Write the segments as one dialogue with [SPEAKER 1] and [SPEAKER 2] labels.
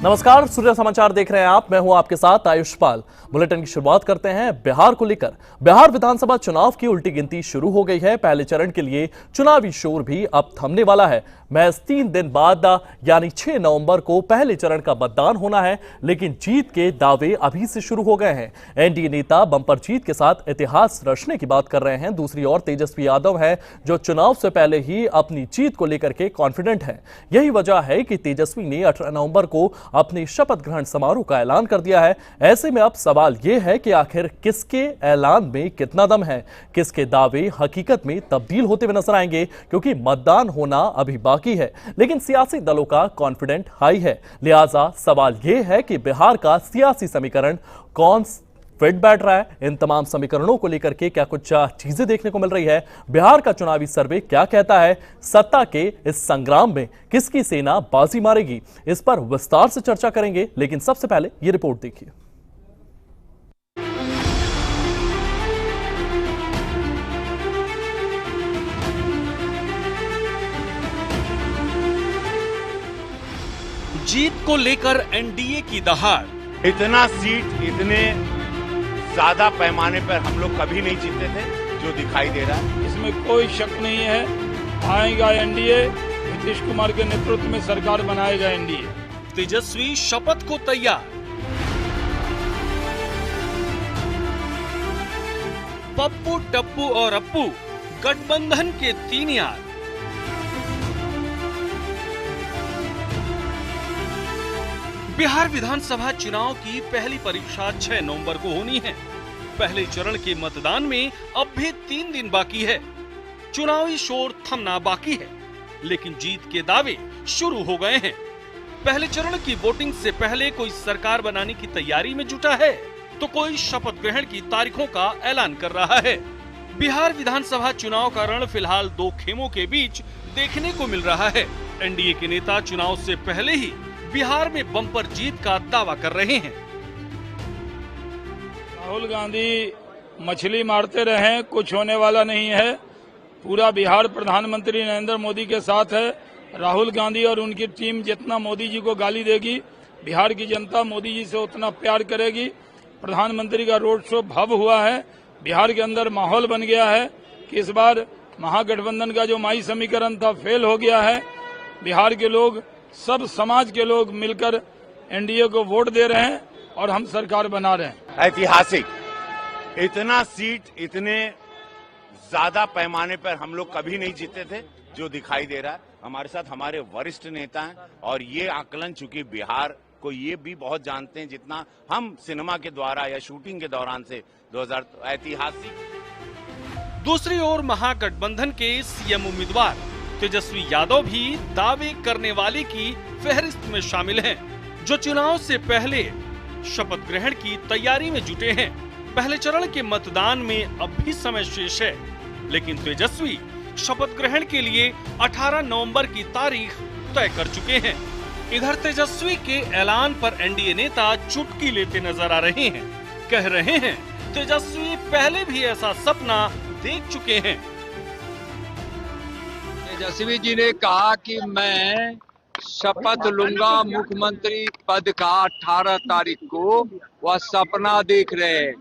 [SPEAKER 1] नमस्कार, सूर्य समाचार देख रहे हैं आप। मैं हूं आपके साथ आयुष्पाल। बुलेटिन की शुरुआत करते हैं बिहार को लेकर। बिहार विधानसभा चुनाव की उल्टी गिनती शुरू हो गई है। पहले चरण के लिए चुनावी शोर भी अब थमने वाला है। महज 3 दिन बाद यानी 6 नवंबर को पहले चरण का मतदान होना है, लेकिन जीत के दावे अभी से शुरू हो गए हैं। एनडीए नेता बंपर जीत के साथ इतिहास रचने की बात कर रहे हैं। दूसरी ओर तेजस्वी यादव हैं, जो चुनाव से पहले ही अपनी जीत को लेकर के कॉन्फिडेंट हैं। यही वजह है कि तेजस्वी ने 18 नवंबर को अपनी शपथ ग्रहण समारोह का ऐलान कर दिया है। ऐसे में अब सवाल यह है कि आखिर किसके ऐलान में कितना दम है, किसके दावे हकीकत में तब्दील होते हुए नजर आएंगे, क्योंकि मतदान होना अभी बाकी है, लेकिन सियासी दलों का कॉन्फिडेंट हाई है। लिहाजा सवाल यह है कि बिहार का सियासी समीकरण कौन फिट बैठ रहा है। इन तमाम समीकरणों को लेकर के क्या कुछ चीजें देखने को मिल रही है, बिहार का चुनावी सर्वे क्या कहता है, सत्ता के इस संग्राम में किसकी सेना बाजी मारेगी, इस पर विस्तार से चर्चा करेंगे। लेकिन सबसे पहले ये रिपोर्ट देखिए।
[SPEAKER 2] जीत को लेकर एनडीए की दहाड़।
[SPEAKER 3] इतना सीट इतने ज्यादा पैमाने पर हम लोग कभी नहीं जीते थे जो दिखाई दे रहा है।
[SPEAKER 4] इसमें कोई शक नहीं है, आएगा एनडीए। नीतीश कुमार के नेतृत्व में सरकार बनाएगा एनडीए।
[SPEAKER 2] तेजस्वी शपथ को तैयार। पप्पू, टप्पू और अप्पू गठबंधन के 3 यार। बिहार विधानसभा चुनाव की पहली परीक्षा 6 नवंबर को होनी है। पहले चरण के मतदान में अब भी 3 दिन बाकी है। चुनावी शोर थमना बाकी है, लेकिन जीत के दावे शुरू हो गए हैं। पहले चरण की वोटिंग से पहले कोई सरकार बनाने की तैयारी में जुटा है, तो कोई शपथ ग्रहण की तारीखों का ऐलान कर रहा है। बिहार विधानसभा चुनाव का रण फिलहाल 2 खेमों के बीच देखने को मिल रहा है। एनडीए के नेता चुनाव से पहले ही बिहार में बम्पर जीत का दावा कर रहे हैं।
[SPEAKER 4] राहुल गांधी मछली मारते रहे, कुछ होने वाला नहीं है। पूरा बिहार प्रधानमंत्री नरेंद्र मोदी के साथ है। राहुल गांधी और उनकी टीम जितना मोदी जी को गाली देगी, बिहार की जनता मोदी जी से उतना प्यार करेगी। प्रधानमंत्री का रोड शो भव्य हुआ है। बिहार के अंदर माहौल बन गया है कि इस बार महागठबंधन का जो माई समीकरण था फेल हो गया है। बिहार के लोग, सब समाज के लोग मिलकर एनडीए को वोट दे रहे हैं और हम सरकार बना रहे हैं।
[SPEAKER 3] ऐतिहासिक इतना सीट इतने ज्यादा पैमाने पर हम लोग कभी नहीं जीते थे जो दिखाई दे रहा है। हमारे साथ हमारे वरिष्ठ नेता हैं और ये आकलन चूंकि बिहार को ये भी बहुत जानते हैं जितना हम सिनेमा के द्वारा या शूटिंग के दौरान से 2000 ऐतिहासिक।
[SPEAKER 2] दूसरी ओर महागठबंधन के सीएम उम्मीदवार तेजस्वी यादव भी दावे करने वाले की फहरिस्त में शामिल हैं, जो चुनाव से पहले शपथ ग्रहण की तैयारी में जुटे हैं। पहले चरण के मतदान में अब भी समय शेष है, लेकिन तेजस्वी शपथ ग्रहण के लिए 18 नवंबर की तारीख तय कर चुके हैं। इधर तेजस्वी के ऐलान पर एनडीए नेता चुटकी लेते नजर आ रहे हैं। कह रहे हैं तेजस्वी पहले भी ऐसा सपना देख चुके हैं।
[SPEAKER 5] तेजस्वी जी ने कहा कि मैं शपथ लूंगा मुख्यमंत्री पद का 18 तारीख को। वह सपना देख रहे हैं,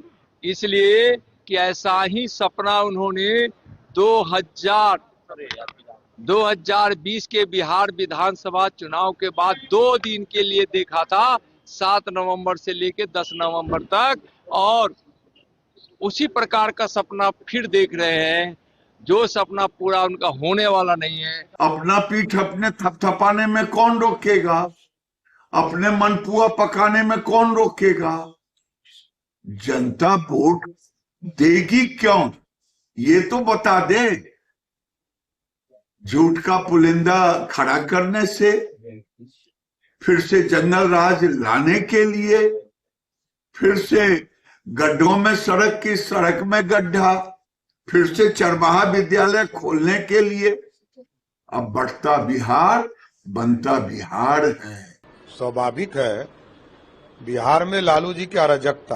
[SPEAKER 5] इसलिए कि ऐसा ही सपना उन्होंने 2020 के बिहार विधानसभा चुनाव के बाद 2 दिन के लिए देखा था, 7 नवंबर से लेकर 10 नवंबर तक, और उसी प्रकार का सपना फिर देख रहे हैं, जो सपना पूरा उनका होने वाला नहीं है।
[SPEAKER 6] अपना पीठ अपने थपथपाने में कौन रोकेगा? अपने मनपुआ पकाने में कौन रोकेगा? जनता वोट देगी क्यों, ये तो बता दे। झूठ का पुलिंदा खड़ा करने से, फिर से जनरल राज लाने के लिए, फिर से गड्ढों में सड़क की सड़क में गड्ढा, फिर से चरवाहा विद्यालय खोलने के लिए। अब बढ़ता बिहार बनता बिहार है।
[SPEAKER 7] स्वाभाविक है बिहार में लालू जी की अराजकता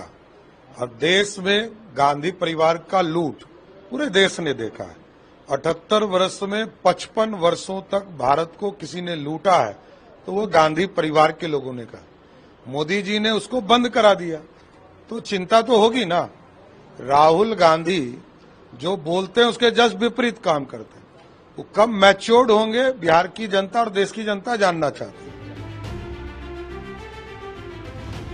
[SPEAKER 7] और देश में गांधी परिवार का लूट पूरे देश ने देखा है। 78 वर्ष में 55 वर्षों तक भारत को किसी ने लूटा है तो वो गांधी परिवार के लोगों ने कहा। मोदी जी ने उसको बंद करा दिया, तो चिंता तो होगी ना। राहुल गांधी जो बोलते हैं उसके जस्ट विपरीत काम करते हैं। वो कब मैच्योर्ड होंगे, बिहार की जनता और देश की जनता जानना चाहती है।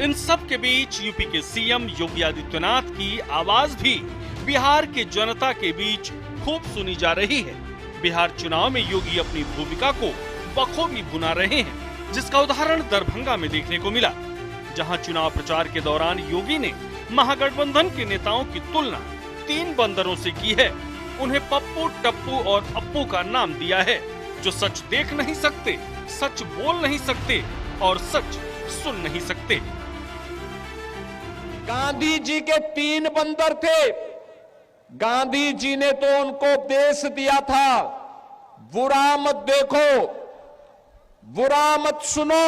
[SPEAKER 2] इन सब के बीच यूपी के सीएम योगी आदित्यनाथ की आवाज भी बिहार के जनता के बीच खूब सुनी जा रही है। बिहार चुनाव में योगी अपनी भूमिका को बखूबी भुना रहे हैं, जिसका उदाहरण दरभंगा में देखने को मिला, जहां चुनाव प्रचार के दौरान योगी ने महागठबंधन के नेताओं की तुलना 3 बंदरों से की है। उन्हें पप्पू, टप्पू और अप्पू का नाम दिया है, जो सच देख नहीं सकते, सच बोल नहीं सकते और सच सुन नहीं सकते।
[SPEAKER 8] गांधी जी के 3 बंदर थे। गांधी जी ने तो उनको उपदेश दिया था, बुरा मत देखो, बुरा मत सुनो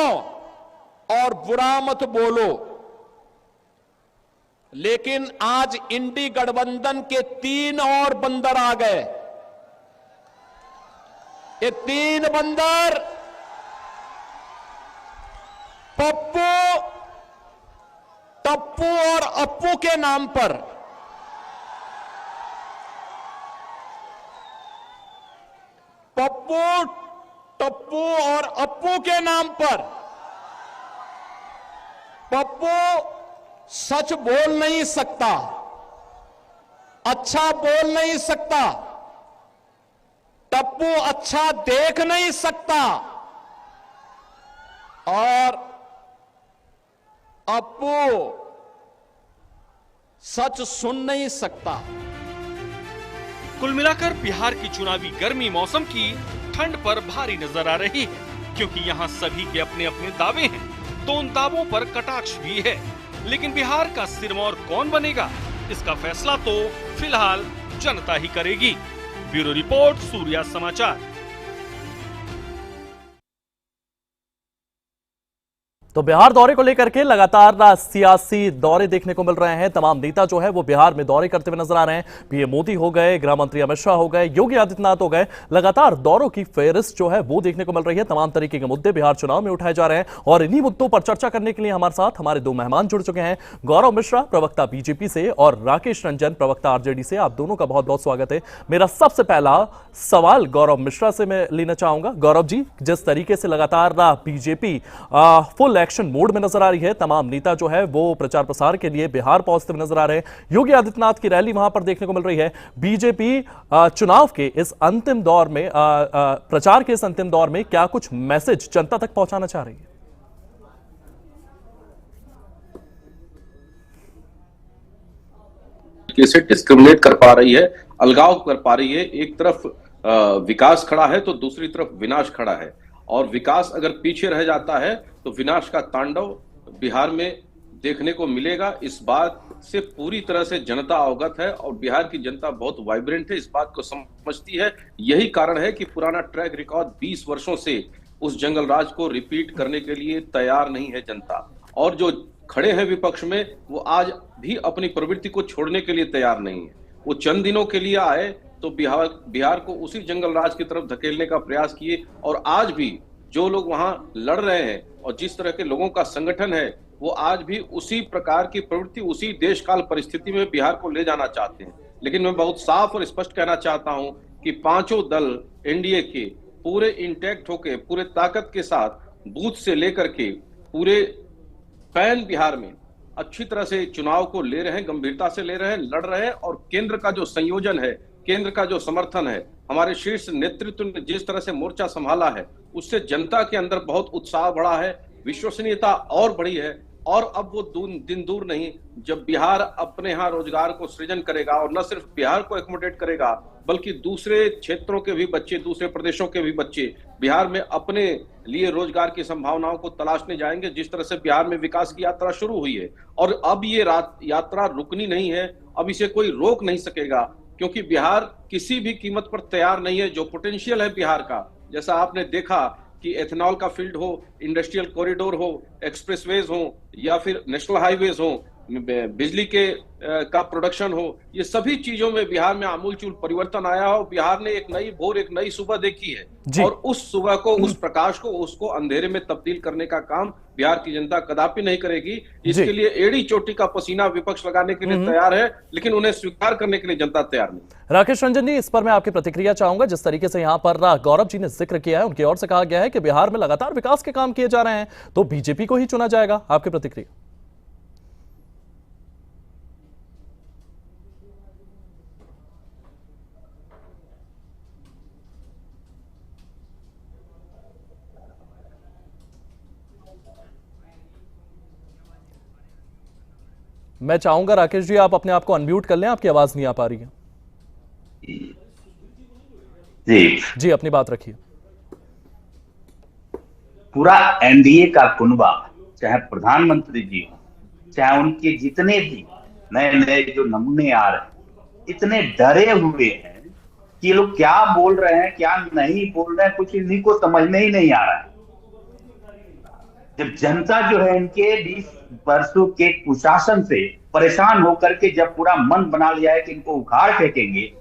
[SPEAKER 8] और बुरा मत बोलो। लेकिन आज इंडी गठबंधन के 3 और बंदर आ गए। ये 3 बंदर पप्पू, टप्पू और अप्पू के नाम पर पप्पू, टप्पू और अप्पू के नाम पर पप्पू सच बोल नहीं सकता, अच्छा बोल नहीं सकता, टप्पू अच्छा देख नहीं सकता और अप्पू सच सुन नहीं सकता।
[SPEAKER 2] कुल मिलाकर बिहार की चुनावी गर्मी मौसम की ठंड पर भारी नजर आ रही है, क्योंकि यहाँ सभी के अपने अपने दावे हैं, तो उन दावों पर कटाक्ष भी है। लेकिन बिहार का सिरमौर कौन बनेगा, इसका फैसला तो फिलहाल जनता ही करेगी। ब्यूरो रिपोर्ट, सूर्या समाचार।
[SPEAKER 1] तो बिहार दौरे को लेकर के लगातार सियासी दौरे देखने को मिल रहे हैं। तमाम नेता जो है वो बिहार में दौरे करते हुए नजर आ रहे हैं। पीएम मोदी हो गए, गृह मंत्री अमित शाह हो गए, योगी आदित्यनाथ हो गए। लगातार दौरों की फेहरिस्त जो है वो देखने को मिल रही है। तमाम तरीके के मुद्दे बिहार चुनाव में उठाए जा रहे हैं और इन्हीं मुद्दों पर चर्चा करने के लिए हमारे साथ हमारे 2 मेहमान जुड़ चुके हैं। गौरव मिश्रा, प्रवक्ता बीजेपी से, और राकेश रंजन, प्रवक्ता आरजेडी से। आप दोनों का बहुत बहुत स्वागत है। मेरा सबसे पहला सवाल गौरव मिश्रा से मैं लेना चाहूंगा। गौरव जी, जिस तरीके से लगातार बीजेपी फुल एक्शन मोड में नजर आ रही है, तमाम नेता जो है वो प्रचार प्रसार के लिए बिहार पहुंचते हुए नजर आ रहे हैं, योगी आदित्यनाथ की रैली वहां पर देखने को मिल रही है, बीजेपी चुनाव के इस अंतिम दौर में, प्रचार के इस अंतिम दौर में क्या कुछ मैसेज जनता तक पहुंचाना चाह रही है?
[SPEAKER 9] कैसे डिस्क्रिमिनेट कर पा रही है, अलगाव कर पा रही है। एक तरफ विकास खड़ा है तो दूसरी तरफ विनाश खड़ा है, और विकास अगर पीछे रह जाता है तो विनाश का तांडव बिहार में देखने को मिलेगा। इस बात से पूरी तरह से जनता अवगत है और बिहार की जनता बहुत वाइब्रेंट है, इस बात को समझती है। यही कारण है कि पुराना ट्रैक रिकॉर्ड 20 वर्षों से उस जंगल राज को रिपीट करने के लिए तैयार नहीं है जनता। और जो खड़े हैं विपक्ष में, वो आज भी अपनी प्रवृत्ति को छोड़ने के लिए तैयार नहीं है। वो चंद दिनों के लिए आए तो बिहार को उसी जंगल राज की तरफ धकेलने का प्रयास किए, और आज भी जो लोग वहां लड़ रहे हैं और जिस तरह के लोगों का संगठन है, वो आज भी उसी प्रकार की प्रवृत्ति, उसी देश काल परिस्थिति में बिहार को ले जाना चाहते हैं। लेकिन मैं बहुत साफ और स्पष्ट कहना चाहता हूं कि 5 दल एनडीए के पूरे इंटैक्ट होके, पूरे ताकत के साथ, बूथ से लेकर के पूरे पैन बिहार में अच्छी तरह से चुनाव को ले रहे हैं, गंभीरता से ले रहे हैं, लड़ रहे हैं। और केंद्र का जो संयोजन है, केंद्र का जो समर्थन है, हमारे शीर्ष नेतृत्व ने जिस तरह से मोर्चा संभाला है, उससे जनता के अंदर बहुत उत्साह बढ़ा है, विश्वसनीयता और बढ़ी है। और अब वो दिन दूर नहीं जब बिहार अपने यहाँ रोजगार को सृजन करेगा, और न सिर्फ बिहार को एकोमोडेट करेगा बल्कि दूसरे क्षेत्रों के भी बच्चे, दूसरे प्रदेशों के भी बच्चे बिहार में अपने लिए रोजगार की संभावनाओं को तलाशने जाएंगे। जिस तरह से बिहार में विकास की यात्रा शुरू हुई है, और अब ये यात्रा रुकनी नहीं है, अब इसे कोई रोक नहीं सकेगा, क्योंकि बिहार किसी भी कीमत पर तैयार नहीं है। जो पोटेंशियल है बिहार का, जैसा आपने देखा कि एथेनॉल का फील्ड हो, इंडस्ट्रियल कॉरिडोर हो, एक्सप्रेसवेज हो या फिर नेशनल हाईवेज हो, बिजली के का प्रोडक्शन हो, ये सभी चीजों में बिहार में आमूलचूल परिवर्तन आया हो। बिहार ने एक नई भोर, एक नई सुबह देखी है और उस सुबह को, उस प्रकाश को, उसको अंधेरे में तब्दील करने का काम बिहार की जनता कदापि नहीं करेगी। इसके लिए एड़ी चोटी का पसीना विपक्ष लगाने के लिए तैयार है, लेकिन उन्हें स्वीकार करने के लिए जनता तैयार नहीं।
[SPEAKER 1] राकेश रंजन जी, इस पर मैं आपकी प्रतिक्रिया चाहूंगा। जिस तरीके से यहाँ पर गौरव जी ने जिक्र किया है, उनकी ओर से कहा गया है कि बिहार में लगातार विकास के काम किए जा रहे हैं, तो बीजेपी को ही चुना जाएगा। आपकी प्रतिक्रिया? मैं चाहूंगा राकेश जी आप अपने आप को अनम्यूट कर लें, आपकी आवाज नहीं आ पा रही है। जी अपनी बात रखिए।
[SPEAKER 10] पूरा एनडीए का कुनबा, चाहे प्रधानमंत्री जी हो, चाहे उनके जितने भी नए नए जो नमूने आ रहे हैं, इतने डरे हुए हैं कि ये लोग क्या बोल रहे हैं क्या नहीं बोल रहे हैं, कुछ इन्हीं को समझ में ही नहीं आ रहा है। जब जनता जो है इनके 20 वर्षों के कुशासन से परेशान होकर के जब पूरा मन बना लिया है कि इनको उखाड़ फेंकेंगे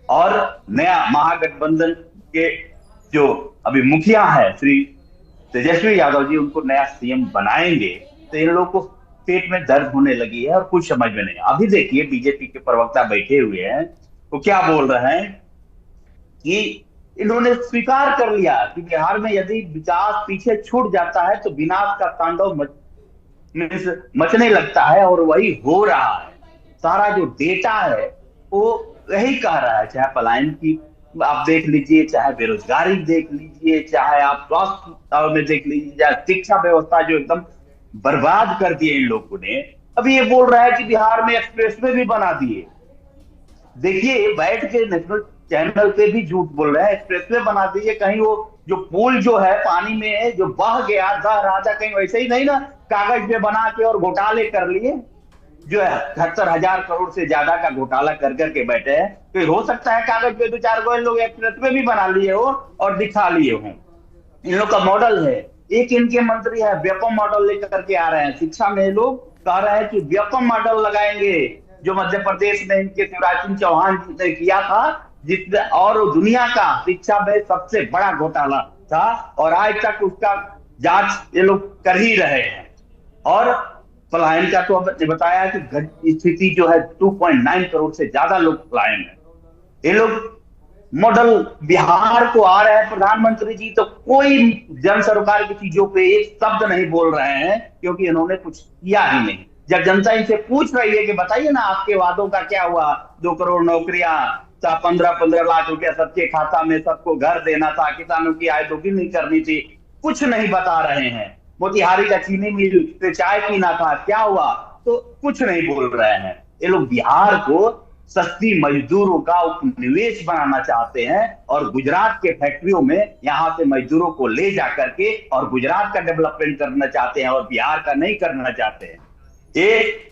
[SPEAKER 10] और नया महागठबंधन के जो अभी मुखिया है श्री तेजस्वी यादव जी, उनको नया सीएम बनाएंगे, तो इन लोगों को पेट में दर्द होने लगी है और कुछ समझ में नहीं। अभी देखिए बीजेपी के प्रवक्ता बैठे हुए हैं, वो क्या बोल रहे हैं कि इन्होंने स्वीकार कर लिया कि बिहार में यदि विकास पीछे छूट जाता है तो विनाश का तांडव मचने लगता है, और वही हो रहा है। सारा जो डेटा है वो यही कह रहा है, चाहे पलायन की आप देख लीजिए, चाहे बेरोजगारी देख लीजिए, चाहे आप स्वास्थ्य में देख लीजिए, चाहे शिक्षा व्यवस्था जो एकदम बर्बाद कर दिए इन लोगों ने। अभी ये बोल रहा है कि बिहार में एक्सप्रेसवे भी बना दिए। देखिए बैठ के नेशनल चैनल पे भी झूठ बोल रहे हैं, एक्सप्रेसवे बना दिए। कहीं वो जो पुल जो है पानी में जो बह गया राजा, कहीं वैसे ही नहीं ना कागज पे बना के और घोटाले कर लिए, जो है 78,000 करोड़ से ज्यादा का घोटाला कर करके बैठे हैं। तो हो सकता है कागज पे 2-4 गो लोग एक्सप्रेसवे भी बना लिए हो और दिखा लिए हो। इन लोग का मॉडल है। एक इनके मंत्री है व्यापम मॉडल लेकर के आ रहे हैं। शिक्षा में लोग कह रहे हैं कि व्यापम मॉडल लगाएंगे, जो मध्य प्रदेश में इनके शिवराज सिंह चौहान ने किया था, जिसमें और दुनिया का शिक्षा में सबसे बड़ा घोटाला था, और आज तक उसका जांच ये लोग कर ही रहे हैं। और पलायन का तो अब बताया कि स्थिति जो है 2.9 करोड़ से ज्यादा लोग पलायन है। ये लोग मॉडल बिहार को आ रहे हैं प्रधानमंत्री जी, तो कोई जन सरोकार की चीजों पे एक शब्द नहीं बोल रहे हैं, क्योंकि इन्होंने कुछ किया ही नहीं। जब जनता इनसे पूछ रही है कि बताइए ना आपके वादों का क्या हुआ, 2 करोड़ नौकरियां, 15 लाख रुपया सबके खाता में, सबको घर देना था, किसानों की आय दोगुनी करनी थी, कुछ नहीं बता रहे हैं। मोतिहारी का चीनी मिल से चाय पीना था, क्या हुआ, तो कुछ नहीं बोल रहे हैं। ये लोग बिहार को सस्ती मजदूरों का उपनिवेश बनाना चाहते हैं, और गुजरात के फैक्ट्रियों में यहाँ से मजदूरों को ले जा करके और गुजरात का डेवलपमेंट करना चाहते हैं और बिहार का नहीं करना चाहते हैं। ये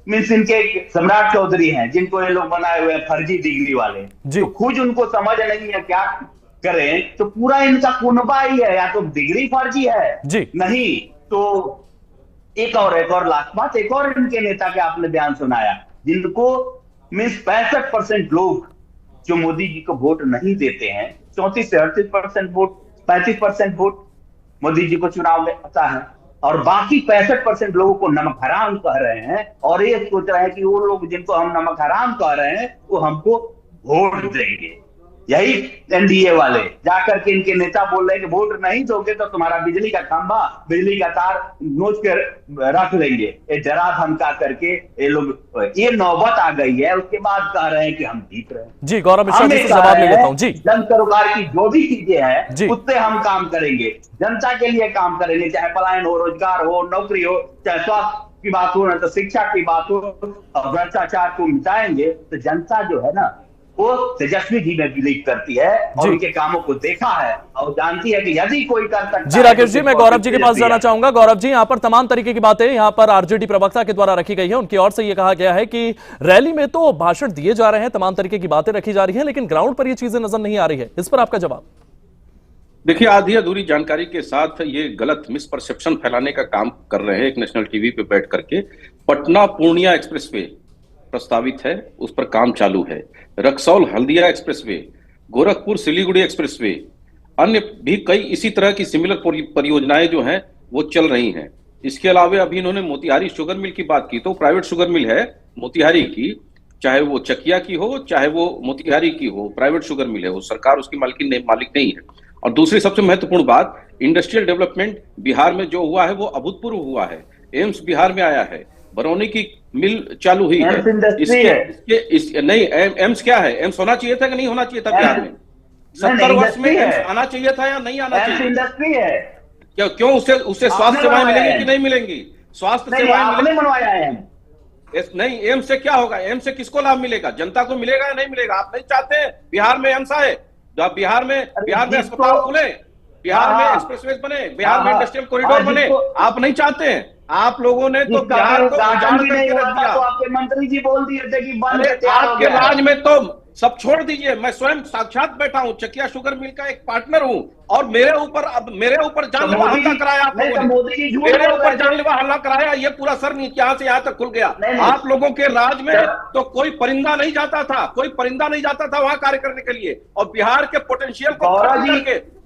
[SPEAKER 10] मीन्स इनके सम्राट चौधरी हैं, जिनको ये लोग बनाए हुए हैं फर्जी डिग्री वाले, तो खुद उनको समझ नहीं है क्या करें। तो पूरा इनका कुनबा ही है, या तो डिग्री फर्जी है नहीं तो एक और लास्ट बात, एक और इनके नेता के आपने बयान सुनाया, जिनको मीन्स 65% लोग जो मोदी जी को वोट नहीं देते हैं, 34 से 38% वोट, 35% वोट मोदी जी को चुनाव में आता है, और बाकी 65% लोगों को नमक हराम कह रहे हैं, और ये सोच रहे हैं कि वो लोग जिनको हम नमक हराम कह रहे हैं वो हमको वोट देंगे। यही एनडीए वाले जाकर के इनके नेता बोल रहे हैं कि वोट नहीं दोगे तो तुम्हारा बिजली का खंभा, बिजली का तार नोच कर रख लेंगे। ये डरा धमका करके ये लोग, ये नौबत आ गई है। उसके बाद कह रहे हैं कि हम जीत रहे हैं।
[SPEAKER 1] जी गौरव मिश्रा जी से जवाब ले लेता हूं। जी,
[SPEAKER 10] जन सरोकार की जो भी चीजें हैं उससे हम काम करेंगे, जनता के लिए काम करेंगे, चाहे पलायन हो, रोजगार हो, नौकरी हो, चाहे स्वास्थ्य की बात हो, ना तो शिक्षा की बात हो, और भ्रष्टाचार को मिटाएंगे। तो जनता जो है ना वो तेजस्वी जी में बिलीव करती है और उनके कामों को देखा है और जानती है कि यदि कोई कर सकता है।
[SPEAKER 1] जी राकेश जी, मैं गौरव जी के पास जाना चाहूंगा। गौरव जी, यहाँ पर तमाम तरीके की बातें यहाँ पर आरजेडी प्रवक्ता के द्वारा रखी गई है। उनकी ओर से ये कहा गया है कि रैली में तो भाषण दिए जा रहे हैं, तमाम तरीके की बातें रखी जा रही है, लेकिन ग्राउंड पर ये चीजें नजर नहीं आ रही है। इस पर आपका जवाब?
[SPEAKER 9] देखिए, आधी अधूरी जानकारी के साथ ये गलत मिसपरसेप्शन फैलाने का काम कर रहे हैं। एक नेशनल टीवी पे बैठ करके पटना पूर्णिया एक्सप्रेसवे प्रस्तावित है, उस पर काम चालू है। रक्सौल हल्दिया एक्सप्रेसवे, गोरखपुर सिलीगुड़ी एक्सप्रेसवे, अन्य भी कई इसी तरह की सिमिलर परियोजनाएं जो हैं वो चल रही हैं। इसके अलावा अभी इन्होंने मोतिहारी शुगर मिल की बात की, तो प्राइवेट शुगर मिल है मोतिहारी की, चाहे वो चकिया की हो चाहे वो मोतिहारी की हो, प्राइवेट शुगर मिल है, वो सरकार उसकी मालिक नहीं है। और दूसरी सबसे महत्वपूर्ण बात, इंडस्ट्रियल डेवलपमेंट बिहार में जो हुआ है वो अभूतपूर्व हुआ है। एम्स बिहार में आया है, बरौनी की मिल चालू हुई है। नहीं, एम्स क्या है? एम्स होना चाहिए था कि नहीं होना चाहिए था बिहार में? 70 वर्ष में एम्स आना चाहिए था या नहीं आना चाहिए?
[SPEAKER 10] इंडस्ट्री है।
[SPEAKER 9] क्यों उससे स्वास्थ्य सेवाएं मिलेंगी कि नहीं मिलेंगी? स्वास्थ्य सेवाएं नहीं, एम्स से क्या होगा? एम्स से किसको लाभ मिलेगा? जनता को मिलेगा या नहीं मिलेगा? आप नहीं चाहते हैं बिहार में एम्स आए, बिहार में अस्पताल खुले, बिहार में एक्सप्रेसवे बने, बिहार में इंडस्ट्रियल कॉरिडोर बने। आप नहीं चाहते हैं। आप लोगों ने तो बिहार को उजाड़ करके रख दिया।
[SPEAKER 10] तो आपके मंत्री जी बोल दिए थे कि
[SPEAKER 9] आपके राज में तो सब छोड़ दीजिए, मैं स्वयं साक्षात बैठा हूं, चकिया शुगर मिल का एक पार्टनर हूं, और मेरे ऊपर जानलेवा हमला कराया आप लोगों ने। मेरे ऊपर जानलेवा हमला कराया, ये पूरा सर नीचे यहां से यहां तक खुल गया। आप लोगों के राज में तो कोई परिंदा नहीं जाता था वहां कार्य करने के लिए, और बिहार के पोटेंशियल को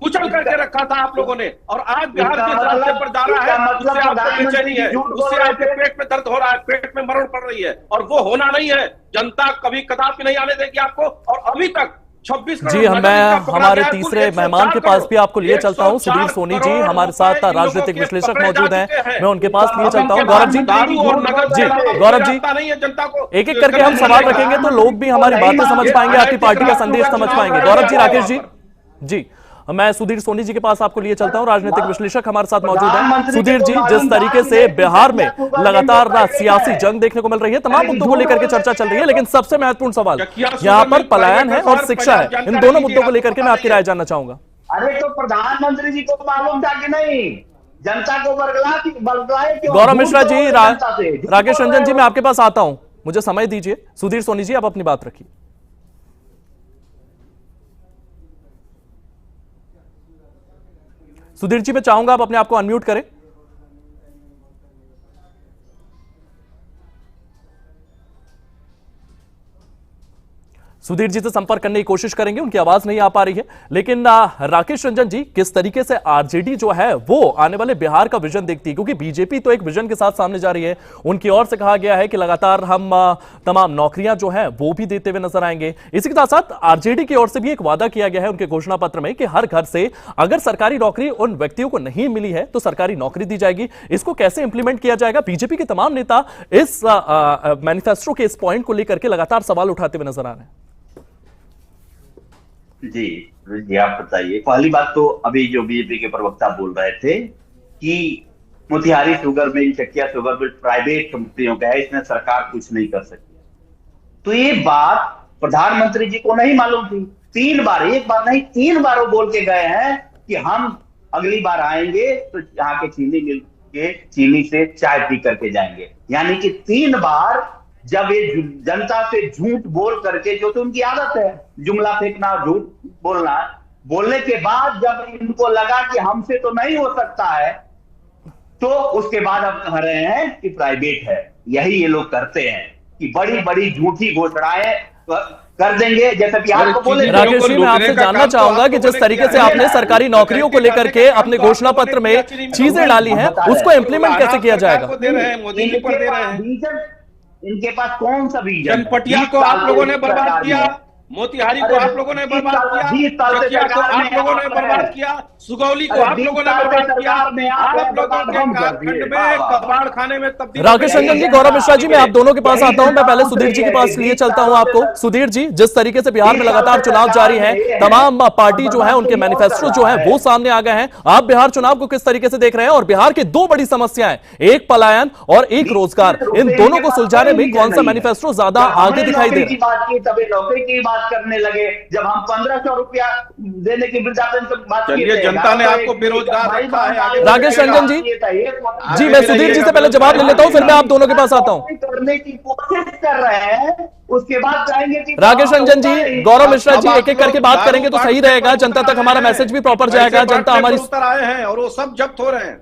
[SPEAKER 9] कुचल करके रखा था आप लोगों ने। और आज बिहार के रास्ते पर जा रहा है, उससे आपको बेचैनी है, उससे आपके पेट में दर्द हो रहा है, पेट में मरण पड़ रही है, और वो होना नहीं है। जनता कभी कदापि नहीं आने देगी आपको। और अभी तक 26
[SPEAKER 1] जी, मैं हमारे तीसरे मेहमान के पास भी आपको लिए चलता हूं। सुधीर सोनी जी हमारे साथ राजनीतिक विश्लेषक मौजूद हैं, मैं उनके पास लिए चलता हूं। गौरव जी, गौरव जी, एक एक करके हम सवाल रखेंगे तो लोग भी हमारी बातें समझ पाएंगे, आपकी पार्टी का संदेश समझ पाएंगे। गौरव जी, राकेश जी, जी मैं सुधीर सोनी जी के पास आपको लिए चलता हूं, राजनीतिक विश्लेषक हमारे साथ मौजूद हैं। सुधीर जी, जिस तरीके से बिहार में लगातार सियासी जंग देखने को मिल रही है, तमाम मुद्दों को लेकर के चर्चा चल रही है, लेकिन सबसे महत्वपूर्ण सवाल यहां पर पलायन है और शिक्षा है। इन दोनों मुद्दों को लेकर के मैं आपकी राय जानना चाहूंगा।
[SPEAKER 10] अरे तो प्रधानमंत्री जी को मालूम था कि नहीं? जनता को बरगलाए क्यों?
[SPEAKER 1] गौरव मिश्रा जी, राकेश रंजन जी, मैं आपके पास आता हूं, मुझे समय दीजिए। सुधीर सोनी जी, आप अपनी बात रखिए। सुधीर जी, मैं चाहूंगा आप अपने आप को अनम्यूट करें। सुधीर जी से संपर्क करने की कोशिश करेंगे, उनकी आवाज नहीं आ पा रही है। लेकिन राकेश रंजन जी, किस तरीके से आरजेडी जो है वो आने वाले बिहार का विजन देखती है? क्योंकि बीजेपी तो एक विजन के साथ सामने जा रही है, उनकी ओर से कहा गया है कि लगातार हम तमाम नौकरियां जो है वो भी देते हुए नजर आएंगे। इसी के साथ साथ आरजेडी की ओर से भी एक वादा किया गया है उनके घोषणा पत्र में कि हर घर से अगर सरकारी नौकरी उन व्यक्तियों को नहीं मिली है तो सरकारी नौकरी दी जाएगी। इसको कैसे इंप्लीमेंट किया जाएगा? बीजेपी के तमाम नेता इस मैनिफेस्टो के इस पॉइंट को लेकर के लगातार सवाल उठाते हुए नजर आ रहे हैं।
[SPEAKER 10] जी आप बताइए। पहली बात तो अभी जो बीजेपी के प्रवक्ता बोल रहे थे कि Motihari sugar mill, Chakiya sugar mill private कंपनियों का है, इसमें सरकार कुछ नहीं कर सकती, तो ये बात प्रधानमंत्री जी को नहीं मालूम थी। 3 बार, एक बार नहीं 3 बार वो बोल के गए हैं कि हम अगली बार आएंगे तो यहाँ के चीनी मिल के चीनी से चाय पी करके जाएंगे। यानी कि 3 बार जब ये जनता से झूठ बोल करके, जो तो उनकी आदत है जुमला फेंकना, झूठ बोलना, बोलने के बाद जब इनको लगा कि हमसे तो नहीं हो सकता है, तो उसके बाद अब कह रहे हैं कि प्राइवेट है। यही ये लोग करते हैं कि बड़ी बड़ी झूठी घोषणाएं कर देंगे, जैसे बिहार को बोले।
[SPEAKER 1] राकेश जी, मैं आपसे जानना चाहूंगा कि जिस तरीके से आपने सरकारी नौकरियों को लेकर के अपने घोषणा पत्र में चीजें डाली हैं, उसको इंप्लीमेंट कैसे किया जाएगा?
[SPEAKER 10] इनके पास कौन सा विजन?
[SPEAKER 9] जनपटिया को आप लोगों ने बर्बाद किया, मोतिहारी को आप लोगों ने बर्बाद किया, चकिया को आप लोगों ने बर्बाद किया, सुगौली को आप लोगों ने बर्बाद किया, आप लोगों के झारखंड में कबाड़ खाने में तब्दील।
[SPEAKER 1] राकेश रंजन जी, गौरव मिश्रा जी, मैं आप दोनों के पास आता हूं। मैं पहले सुधीर जी के पास लिए चलता हूं आपको। सुधीर जी, जिस तरीके से बिहार में लगातार चुनाव जारी है, तमाम पार्टी जो है उनके मैनिफेस्टो जो है वो सामने आ गए हैं, आप बिहार चुनाव को किस तरीके से देख रहे हैं? और बिहार की 2 बड़ी समस्याएं, एक पलायन और एक रोजगार, इन दोनों को सुलझाने में कौन सा मैनिफेस्टो ज्यादा आगे दिखाई दे रहा है?
[SPEAKER 10] बात करने लगे, जब हम 1500 रुपया देने की वृद्धा पेंशन बात किए
[SPEAKER 9] चलिए,
[SPEAKER 10] थे,
[SPEAKER 9] जनता ने आपको बेरोजगार रखा है, आगे
[SPEAKER 1] राकेश रंजन जी मैं सुधीर जी से पहले जवाब ले लेता हूं, फिर मैं आप दोनों के पास आता हूं।
[SPEAKER 10] करने की कोशिश कर रहे हैं, उसके बाद चाहेंगे कि
[SPEAKER 1] राकेश रंजन जी, गौरव मिश्रा जी एक एक करके बात करेंगे तो सही रहेगा, जनता तक हमारा मैसेज भी प्रॉपर जाएगा, जनता हमारी
[SPEAKER 9] उत्तर आए हैं और वो सब जब्त हो रहे हैं।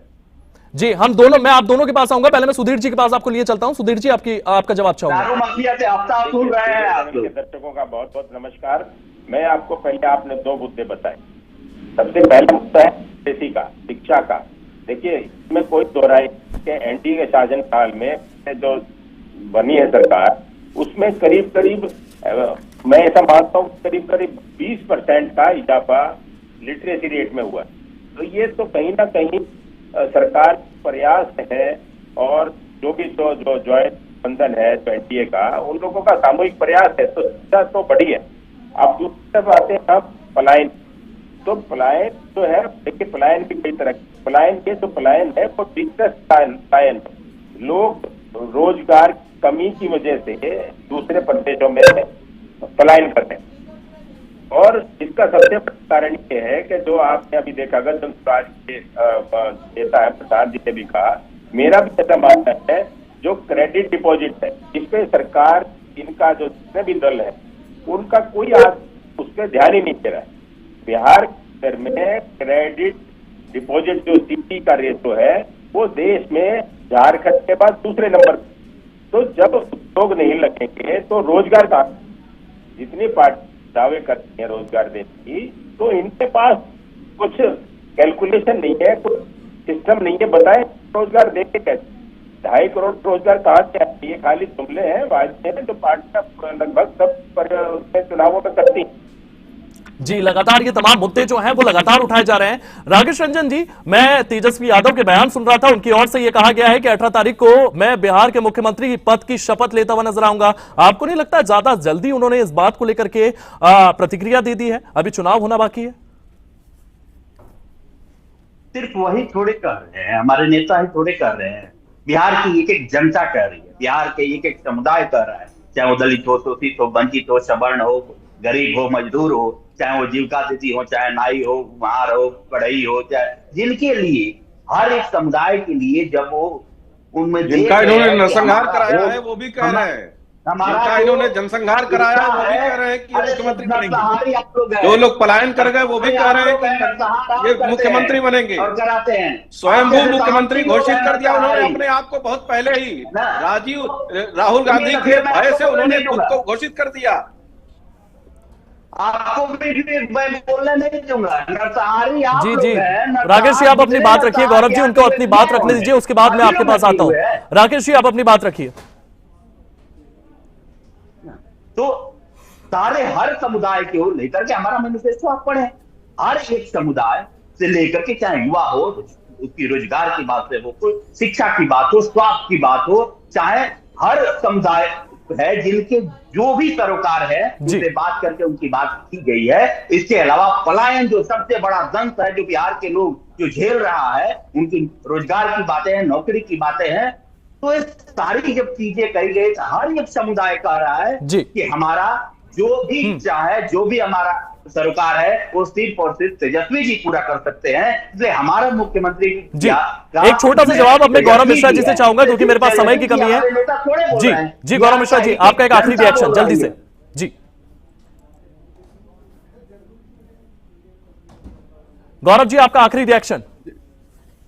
[SPEAKER 1] जी हम दोनों, मैं आप दोनों के पास आऊंगा, पहले मैं सुधीर जी के पास आपको लिए चलता हूं। सुधीर जी आपका जवाब चाहूंगा।
[SPEAKER 10] दारू माफिया से हफ्ता वसूल रहे हैं आप लोग।
[SPEAKER 11] दर्शकों का बहुत बहुत नमस्कार। मैं आपको पहले, आपने 2 मुद्दे बताए। सबसे पहला मुद्दा है कृषि का, शिक्षा का। देखिए, इसमें कोई दोहराई के एनडीए के शासन काल में जो बनी है सरकार, उसमें करीब करीब मैं ऐसा मानता हूँ करीब करीब 20% का इजाफा लिटरेसी रेट में हुआ। तो ये तो कहीं ना कहीं सरकार प्रयास है, और जो भी जो ज्वाइंट बंधन है एनडीए का, उन लोगों का सामूहिक प्रयास है, तो शिक्षा तो बढ़ी है। अब दूसरी तरफ आते हैं हम पलायन। तो पलायन जो है, देखिए पलायन भी कई तरह, पलायन के जो पलायन है वो डिस्ट्रेस पलायन, लोग रोजगार कमी की वजह से दूसरे प्रदेशों में पलायन करते हैं। और इसका सबसे बड़ा कारण ये है कि जो आपने अभी देखा, अगर जनसुराज के नेता है प्रधान जी ने भी कहा, मेरा भी ऐसा मानना है, जो क्रेडिट डिपॉजिट है, इस पे सरकार, इनका जो जितने भी दल है, उनका कोई आज उस पर ध्यान ही नहीं दे रहा है। बिहार में क्रेडिट डिपॉजिट जो सीटी का रेशो है, वो देश में झारखंड के बाद दूसरे नंबर। तो जब लोग नहीं लगेंगे तो रोजगार का, जितनी पार्टी दावे करती है रोजगार देने की, तो इनके पास कुछ कैलकुलेशन नहीं है, कुछ सिस्टम नहीं है। बताएं रोजगार देंगे कैसे? 2.5 करोड़ रोजगार कहाँ से आती है? खाली जुमले हैं, वादे हैं, जो पार्टियां लगभग सब चुनावों में करती हैं।
[SPEAKER 1] जी लगातार ये तमाम मुद्दे जो हैं वो लगातार उठाए जा रहे हैं। राकेश रंजन जी, मैं तेजस्वी यादव के बयान सुन रहा था, उनकी ओर से ये कहा गया है कि 18 तारीख को मैं बिहार के मुख्यमंत्री पद की शपथ लेता हुआ नजर आऊंगा। आपको नहीं लगता ज्यादा जल्दी उन्होंने इस बात को लेकर के प्रतिक्रिया दे दी है? अभी चुनाव होना बाकी है।
[SPEAKER 10] सिर्फ वही थोड़े कर रहे हैं, हमारे नेता ही थोड़े कर रहे हैं, बिहार की एक एक जनता कह रही है, बिहार के एक एक समुदाय कह रहा है, चाहे वो दलित हो, शोषित हो, वंचित हो, सवर्ण हो, गरीब हो, मजदूर हो, चाहे वो जीविका दीदी हो, चाहे नाई हो, कुम्हार हो, बढ़ई हो, चाहे जिनके लिए, हर एक समुदाय के लिए, जब वो उनमें
[SPEAKER 9] जिनका इन्होंने नरसंहार कराया है वो भी कह रहे हैं, जिनका इन्होंने जनसंहार कराया है वो भी कह रहे हैं कि मुख्यमंत्री बनेंगे। जो लोग पलायन कर गए वो भी कह रहे हैं कि ये मुख्यमंत्री बनेंगे
[SPEAKER 10] और कराते हैं।
[SPEAKER 9] स्वयंभू मुख्यमंत्री घोषित कर दिया उन्होंने अपने आप को बहुत पहले ही। राहुल गांधी के भय से उन्होंने खुद को घोषित कर दिया।
[SPEAKER 10] आपको भी मैं बोलने नहीं दूंगा, नरसंहारी आप
[SPEAKER 1] जी
[SPEAKER 10] लोग
[SPEAKER 1] जी
[SPEAKER 10] हैं।
[SPEAKER 1] राकेश जी आप अपनी बात रखिए, गौरव जी उनको अपनी बात रखने दीजिए, उसके बाद मैं आपके पास आता हूं। राकेश जी आप अपनी बात रखिए।
[SPEAKER 10] तो सारे हर समुदाय की ओर लेकर के हमारा मैनिफेस्टो आप पढ़े, हर एक समुदाय से लेकर के, चाहे युवा हो, उसकी रोजगार की बात हो, कोई शिक्षा की बात हो, स्वास्थ्य की बात हो, चाहे हर समुदाय है जिनके जो भी सरोकार है उनसे बात करके उनकी बात की गई है। इसके अलावा पलायन जो सबसे बड़ा दंश है, जो बिहार के लोग जो झेल रहा है, उनकी रोजगार की बातें हैं, नौकरी की बातें हैं। तो ये सारी जब चीजें कही गई, हर एक समुदाय कह रहा है कि हमारा जो भी चाहे, जो भी हमारा सरकार है, वो सिर्फ और सिर्फ तेजस्वी जी पूरा कर सकते हैं। इसलिए हमारा मुख्यमंत्री
[SPEAKER 1] जी एक छोटा सा जवाब अब मैं गौरव मिश्रा जी से चाहूंगा, क्योंकि मेरे पास समय की कमी है। जी जी गौरव मिश्रा जी आपका एक आखिरी रिएक्शन जल्दी से। जी गौरव जी आपका आखिरी रिएक्शन।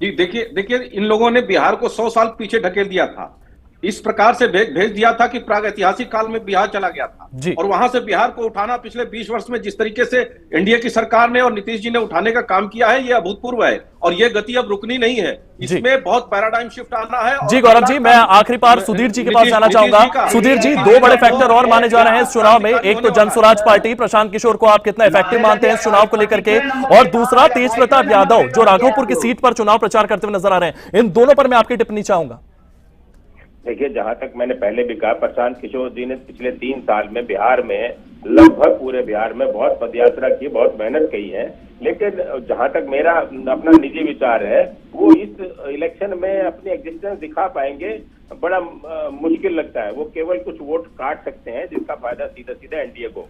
[SPEAKER 9] जी देखिए इन लोगों ने बिहार को 100 साल पीछे ढकेल दिया था, इस प्रकार से भेज दिया था कि प्रागैतिहासिक काल में बिहार चला गया था। और वहां से बिहार को उठाना पिछले 20 वर्ष में जिस तरीके से एनडीए की सरकार ने और नीतीश जी ने उठाने का काम किया है, ये अभूतपूर्व है और ये गति अब रुकनी नहीं है। इसमें बहुत पैराडाइम शिफ्ट आना है।
[SPEAKER 1] जी गौरव जी मैं आखिरी बार सुधीर जी के पास जाना चाहूंगा। सुधीर जी 2 बड़े फैक्टर और माने जा रहे हैं इस चुनाव में, एक तो जनसुराज पार्टी, प्रशांत किशोर को आप कितना इफेक्टिव मानते हैं इस चुनाव को लेकर के, और दूसरा तेज प्रताप यादव जो राघोपुर की सीट पर चुनाव प्रचार करते हुए नजर आ रहे हैं। इन दोनों पर मैं आपकी टिप्पणी चाहूंगा।
[SPEAKER 11] देखिए, जहां तक मैंने पहले भी कहा, प्रशांत किशोर जी ने पिछले 3 साल में बिहार में, लगभग पूरे बिहार में बहुत पदयात्रा की, बहुत मेहनत की है। लेकिन जहां तक मेरा अपना निजी विचार है, वो इस इलेक्शन में अपनी एग्जिस्टेंस दिखा पाएंगे बड़ा मुश्किल लगता है। वो केवल कुछ वोट काट सकते हैं जिसका फायदा सीधा सीधा एनडीए को।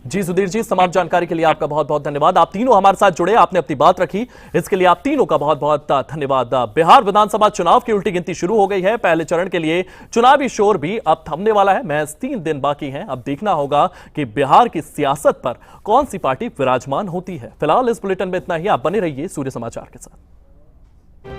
[SPEAKER 1] जी सुधीर जी, तमाम जानकारी के लिए आपका बहुत बहुत धन्यवाद। आप तीनों हमारे साथ जुड़े, आपने अपनी बात रखी, इसके लिए आप तीनों का बहुत बहुत धन्यवाद। बिहार विधानसभा चुनाव की उल्टी गिनती शुरू हो गई है। पहले चरण के लिए चुनावी शोर भी अब थमने वाला है। महज 3 दिन बाकी हैं। अब देखना होगा कि बिहार की सियासत पर कौन सी पार्टी विराजमान होती है। फिलहाल इस बुलेटिन में इतना ही। आप बने रहिए सूर्य समाचार के साथ।